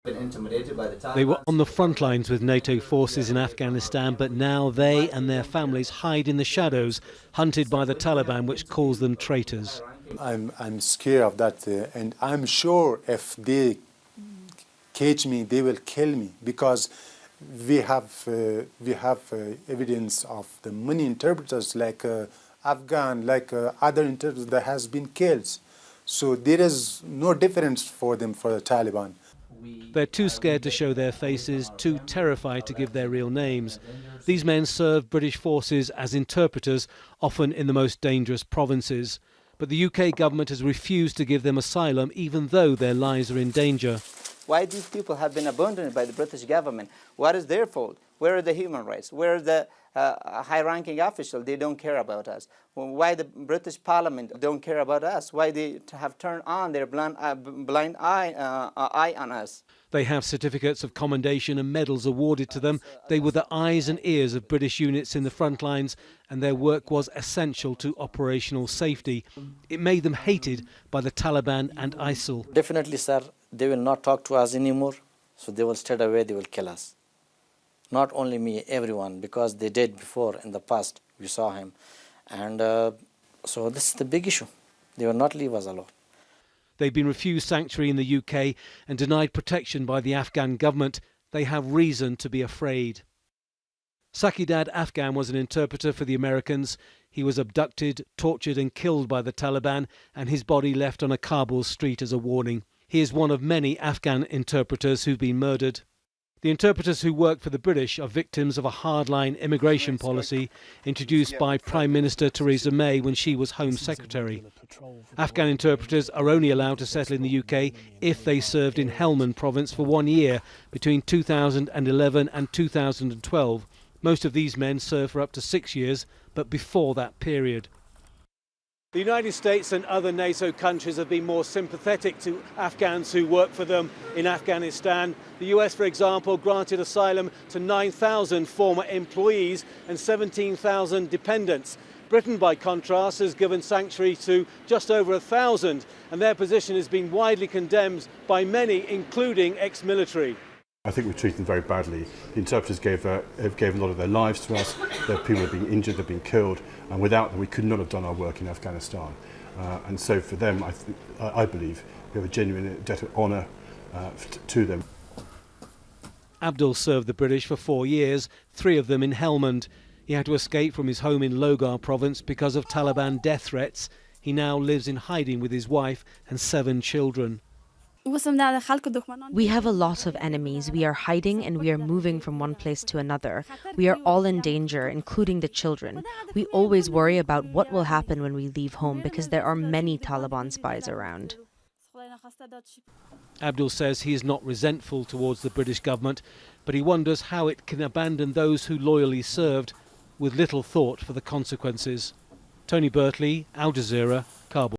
been intimidated by the Taliban. They were on the front lines with NATO forces in Afghanistan, but now they and their families hide in the shadows, hunted by the Taliban, which calls them traitors. I'm scared of that, and I'm sure if they catch me, they will kill me, because we have evidence of the many interpreters, like Afghan, like other interpreters that has been killed. So there is no difference for them, for the Taliban. They're too scared to show their faces, too terrified to give their real names. These men serve British forces as interpreters, often in the most dangerous provinces. But the UK government has refused to give them asylum, even though their lives are in danger. Why these people have been abandoned by the British government? What is their fault? Where are the human rights? Where are the high-ranking officials? They don't care about us. Why the British Parliament don't care about us? Why they have turned on their blind eye on us? They have certificates of commendation and medals awarded to them. They were the eyes and ears of British units in the front lines, and their work was essential to operational safety. It made them hated by the Taliban and ISIL. Definitely, sir, they will not talk to us anymore, so they will straight away, they will kill us. Not only me, everyone, because they did before in the past, we saw him. And so this is the big issue. They will not leave us alone. They've been refused sanctuary in the UK and denied protection by the Afghan government. They have reason to be afraid. Sakidad Afghan was an interpreter for the Americans. He was abducted, tortured and killed by the Taliban, and his body left on a Kabul street as a warning. He is one of many Afghan interpreters who've been murdered. The interpreters who work for the British are victims of a hardline immigration policy introduced by Prime Minister Theresa May when she was Home Secretary. Afghan interpreters are only allowed to settle in the UK if they served in Helmand province for 1 year between 2011 and 2012. Most of these men served for up to 6 years, but before that period. The United States and other NATO countries have been more sympathetic to Afghans who work for them in Afghanistan. The US, for example, granted asylum to 9,000 former employees and 17,000 dependents. Britain, by contrast, has given sanctuary to just over 1,000, and their position has been widely condemned by many, including ex-military. I think we treated them very badly. The interpreters gave a lot of their lives to us. Their people have been injured, they've been killed, and without them we could not have done our work in Afghanistan. And so for them, I believe we have a genuine debt of honour to them. Abdul served the British for 4 years, 3 of them in Helmand. He had to escape from his home in Logar province because of Taliban death threats. He now lives in hiding with his wife and 7 children. We have a lot of enemies. We are hiding and we are moving from one place to another. We are all in danger, including the children. We always worry about what will happen when we leave home because there are many Taliban spies around. Abdul says he is not resentful towards the British government, but he wonders how it can abandon those who loyally served with little thought for the consequences. Tony Birtley, Al Jazeera, Kabul.